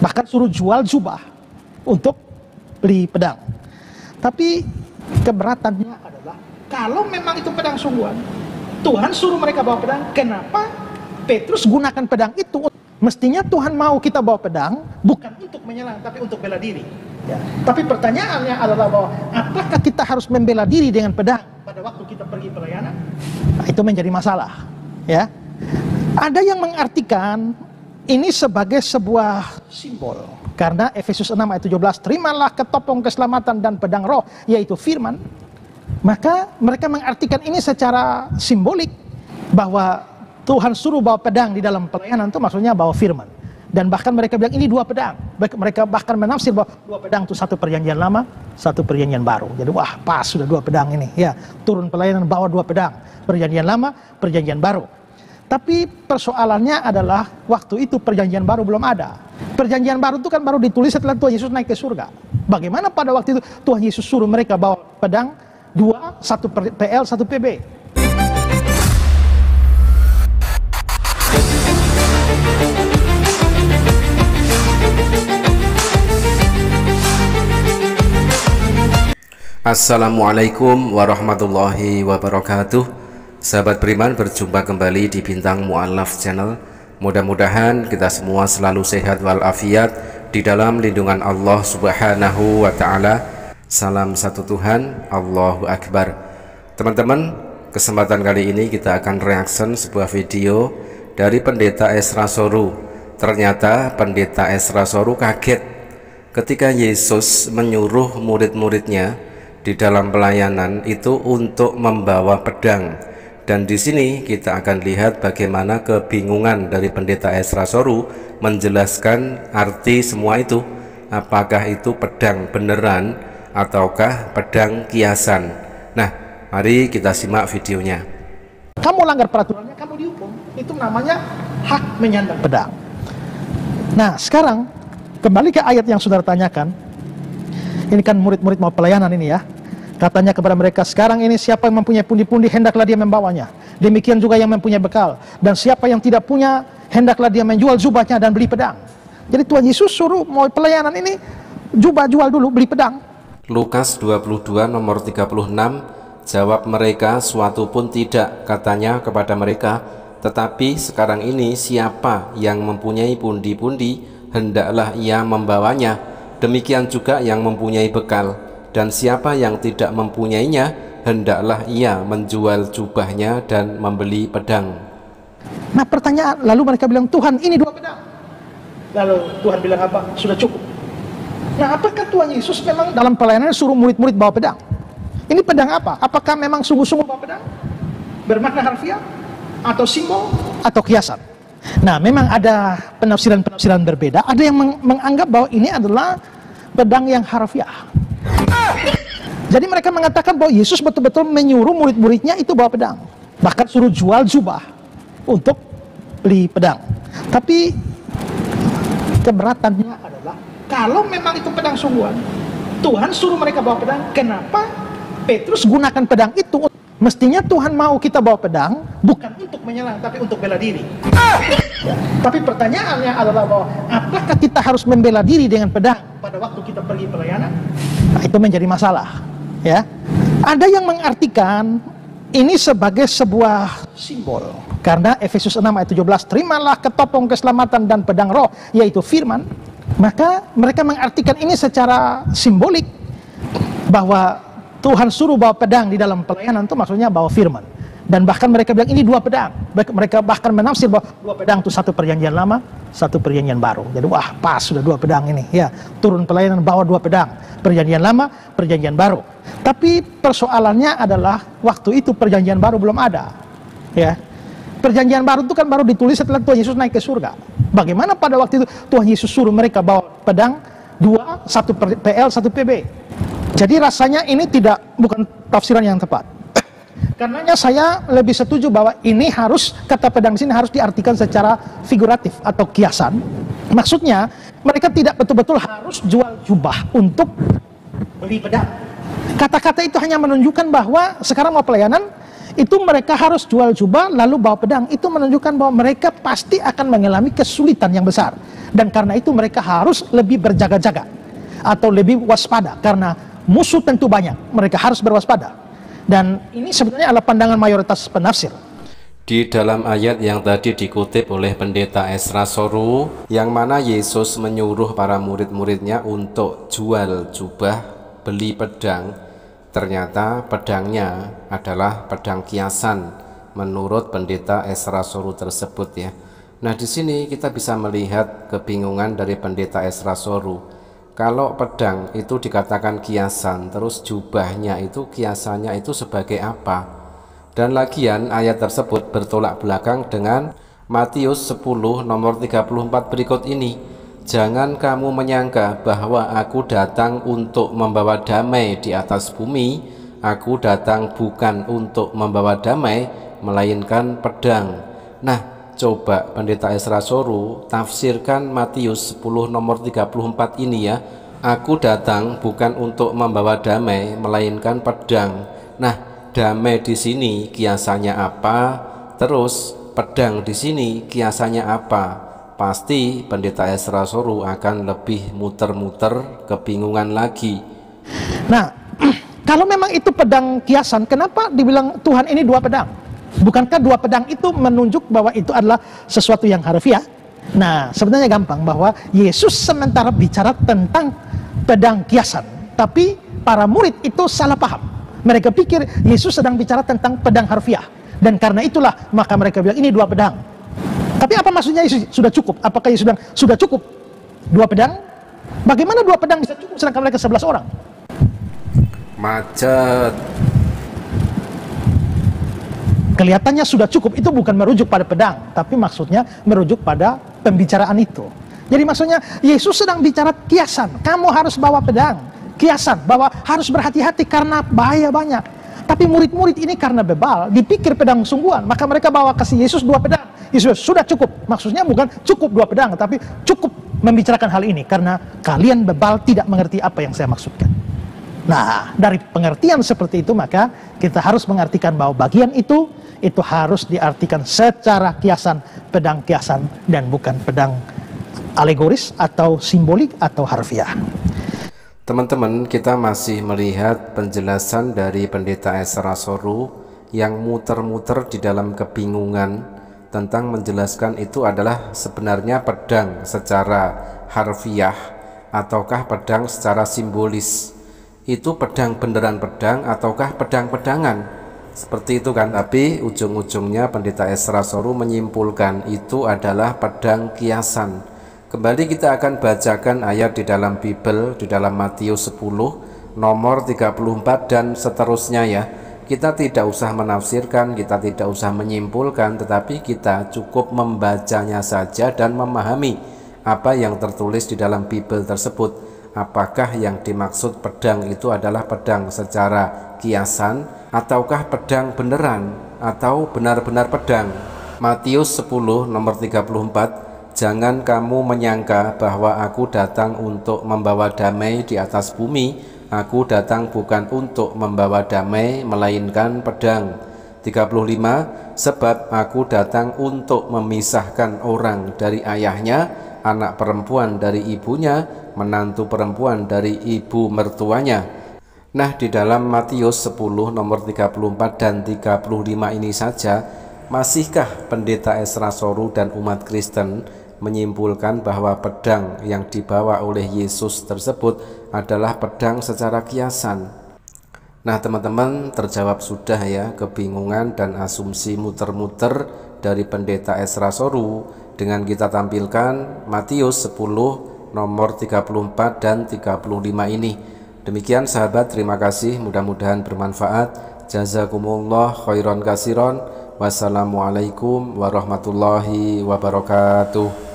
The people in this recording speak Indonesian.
Bahkan suruh jual jubah untuk beli pedang. Tapi keberatannya adalah kalau memang itu pedang sungguhan, Tuhan suruh mereka bawa pedang, kenapa Petrus gunakan pedang itu? Mestinya Tuhan mau kita bawa pedang bukan untuk menyerang, tapi untuk bela diri. Ya. Tapi pertanyaannya adalah bahwa apakah kita harus membela diri dengan pedang pada waktu kita pergi pelayanan? Nah, itu menjadi masalah. Ya, ada yang mengartikan ini sebagai sebuah simbol. Karena Efesus 6 ayat 17, terimalah ketopong keselamatan dan pedang roh, yaitu firman. Maka mereka mengartikan ini secara simbolik bahwa Tuhan suruh bawa pedang di dalam pelayanan itu maksudnya bawa firman. Dan bahkan mereka bilang ini dua pedang. Mereka bahkan menafsir bahwa dua pedang itu satu perjanjian lama, satu perjanjian baru. Jadi wah pas sudah dua pedang ini. Ya, turun pelayanan bawa dua pedang. Perjanjian lama, perjanjian baru. Tapi persoalannya adalah waktu itu perjanjian baru belum ada. Perjanjian baru itu kan baru ditulis setelah Tuhan Yesus naik ke surga. Bagaimana pada waktu itu Tuhan Yesus suruh mereka bawa pedang dua, satu PL, satu PB. Assalamualaikum warahmatullahi wabarakatuh. Sahabat beriman, berjumpa kembali di Bintang Mu'alaf Channel. Mudah-mudahan kita semua selalu sehat walafiat di dalam lindungan Allah Subhanahu wa ta'ala. Salam satu Tuhan, Allahu Akbar. Teman-teman, kesempatan kali ini kita akan reaction sebuah video dari Pendeta Ezra Soru. Ternyata Pendeta Ezra Soru kaget ketika Yesus menyuruh murid-muridnya di dalam pelayanan itu untuk membawa pedang. Dan di sini kita akan lihat bagaimana kebingungan dari Pendeta Ezra Soru menjelaskan arti semua itu. Apakah itu pedang beneran ataukah pedang kiasan? Nah, mari kita simak videonya. Kamu langgar peraturannya, kamu dihukum. Itu namanya hak menyandang pedang. Nah, sekarang kembali ke ayat yang saudara tanyakan. Ini kan murid-murid mau pelayanan ini ya. Katanya kepada mereka, sekarang ini siapa yang mempunyai pundi-pundi, hendaklah dia membawanya. Demikian juga yang mempunyai bekal. Dan siapa yang tidak punya, hendaklah dia menjual jubahnya dan beli pedang. Jadi Tuhan Yesus suruh mau pelayanan ini, jubah jual dulu, beli pedang. Lukas 22 nomor 36, jawab mereka, suatu pun tidak, katanya kepada mereka. Tetapi sekarang ini siapa yang mempunyai pundi-pundi, hendaklah ia membawanya. Demikian juga yang mempunyai bekal, dan siapa yang tidak mempunyainya, hendaklah ia menjual jubahnya dan membeli pedang. Nah pertanyaan, lalu mereka bilang, Tuhan ini dua pedang. Lalu Tuhan bilang apa? Sudah cukup. Nah apakah Tuhan Yesus memang dalam pelayanan suruh murid-murid bawa pedang? Ini pedang apa? Apakah memang sungguh-sungguh bawa pedang? Bermakna harfiah? Atau simbol? Atau kiasan? Nah memang ada penafsiran-penafsiran berbeda. Ada yang menganggap bahwa ini adalah pedang yang harfiah. Jadi mereka mengatakan bahwa Yesus betul-betul menyuruh murid-muridnya itu bawa pedang. Bahkan suruh jual jubah untuk beli pedang. Tapi keberatannya adalah kalau memang itu pedang sungguhan, Tuhan suruh mereka bawa pedang, kenapa Petrus gunakan pedang itu? Mestinya Tuhan mau kita bawa pedang bukan untuk menyerang, tapi untuk bela diri. Ya. Tapi pertanyaannya adalah bahwa apakah kita harus membela diri dengan pedang pada waktu kita pergi pelayanan? Nah, itu menjadi masalah. Ya, ada yang mengartikan ini sebagai sebuah simbol. Karena Efesus 6 ayat 17, terimalah ketopong keselamatan dan pedang roh, yaitu firman. Maka mereka mengartikan ini secara simbolik bahwa Tuhan suruh bawa pedang di dalam pelayanan itu maksudnya bawa firman. Dan bahkan mereka bilang ini dua pedang. Mereka bahkan menafsir bahwa dua pedang itu satu perjanjian lama, satu perjanjian baru. Jadi wah pas sudah dua pedang ini. Ya, turun pelayanan bawa dua pedang. Perjanjian lama, perjanjian baru. Tapi persoalannya adalah waktu itu perjanjian baru belum ada. Ya, perjanjian baru itu kan baru ditulis setelah Tuhan Yesus naik ke surga. Bagaimana pada waktu itu Tuhan Yesus suruh mereka bawa pedang dua, satu PL, satu PB. Jadi rasanya ini bukan tafsiran yang tepat. Karenanya saya lebih setuju bahwa ini harus, kata pedang di sini harus diartikan secara figuratif atau kiasan. Maksudnya mereka tidak betul-betul harus jual jubah untuk beli pedang. Kata-kata itu hanya menunjukkan bahwa sekarang mau pelayanan, itu mereka harus jual jubah lalu bawa pedang. Itu menunjukkan bahwa mereka pasti akan mengalami kesulitan yang besar. Dan karena itu mereka harus lebih berjaga-jaga atau lebih waspada, karena musuh tentu banyak, mereka harus berwaspada. Dan ini sebenarnya adalah pandangan mayoritas penafsir. Di dalam ayat yang tadi dikutip oleh pendeta Ezra Soru, yang mana Yesus menyuruh para murid-muridnya untuk jual jubah, beli pedang, ternyata pedangnya adalah pedang kiasan menurut pendeta Ezra Soru tersebut ya. Nah, di sini kita bisa melihat kebingungan dari pendeta Ezra Soru. Kalau pedang itu dikatakan kiasan, terus jubahnya itu kiasannya itu sebagai apa? Dan lagian ayat tersebut bertolak belakang dengan Matius 10 nomor 34 berikut ini. Jangan kamu menyangka bahwa aku datang untuk membawa damai di atas bumi. Aku datang bukan untuk membawa damai, melainkan pedang. Nah, coba pendeta Ezra Soru tafsirkan Matius 10 nomor 34 ini ya. Aku datang bukan untuk membawa damai, melainkan pedang. Nah, damai di sini kiasannya apa? Terus pedang di sini kiasannya apa? Pasti pendeta Ezra Soru akan lebih muter-muter kebingungan lagi. Nah, kalau memang itu pedang kiasan, kenapa dibilang Tuhan ini dua pedang? Bukankah dua pedang itu menunjuk bahwa itu adalah sesuatu yang harfiah? Nah, sebenarnya gampang, bahwa Yesus sementara bicara tentang pedang kiasan, tapi para murid itu salah paham. Mereka pikir Yesus sedang bicara tentang pedang harfiah, dan karena itulah maka mereka bilang ini dua pedang. Tapi apa maksudnya Yesus sudah cukup? Apakah Yesus sudah cukup dua pedang? Bagaimana dua pedang bisa cukup sedangkan mereka 11 orang? Macet. Kelihatannya sudah cukup, itu bukan merujuk pada pedang, tapi maksudnya merujuk pada pembicaraan itu. Jadi maksudnya Yesus sedang bicara kiasan, kamu harus bawa pedang. Kiasan bahwa harus berhati-hati karena bahaya banyak. Tapi murid-murid ini karena bebal, dipikir pedang sungguhan, maka mereka bawa kasih Yesus dua pedang. Yesus sudah cukup. Maksudnya bukan cukup dua pedang, tapi cukup membicarakan hal ini karena kalian bebal tidak mengerti apa yang saya maksudkan. Nah, dari pengertian seperti itu maka kita harus mengartikan bahwa bagian itu harus diartikan secara kiasan, pedang kiasan, dan bukan pedang alegoris atau simbolik atau harfiah. Teman-teman, kita masih melihat penjelasan dari pendeta Ezra Soru yang muter-muter di dalam kebingungan tentang menjelaskan itu adalah sebenarnya pedang secara harfiah ataukah pedang secara simbolis. Itu pedang beneran pedang ataukah pedang-pedangan? Seperti itu kan, tapi ujung-ujungnya pendeta Ezra Soru menyimpulkan itu adalah pedang kiasan. Kembali kita akan bacakan ayat di dalam Bible, di dalam Matius 10 nomor 34 dan seterusnya ya. Kita tidak usah menafsirkan, kita tidak usah menyimpulkan, tetapi kita cukup membacanya saja dan memahami apa yang tertulis di dalam Bible tersebut. Apakah yang dimaksud pedang itu adalah pedang secara kiasan ataukah pedang beneran atau benar-benar pedang. Matius 10 nomor 34. Jangan kamu menyangka bahwa aku datang untuk membawa damai di atas bumi. Aku datang bukan untuk membawa damai, melainkan pedang. 35. Sebab aku datang untuk memisahkan orang dari ayahnya, anak perempuan dari ibunya, menantu perempuan dari ibu mertuanya. Nah, di dalam Matius 10 nomor 34 dan 35 ini saja, masihkah pendeta Ezra Soru dan umat Kristen menyimpulkan bahwa pedang yang dibawa oleh Yesus tersebut adalah pedang secara kiasan? Nah, teman-teman, terjawab sudah ya kebingungan dan asumsi muter-muter dari pendeta Ezra Soru dengan kita tampilkan Matius 10 nomor 34 dan 35 ini. Demikian sahabat, terima kasih, mudah-mudahan bermanfaat. Jazakumullah khairan kasiron. Wassalamualaikum warahmatullahi wabarakatuh.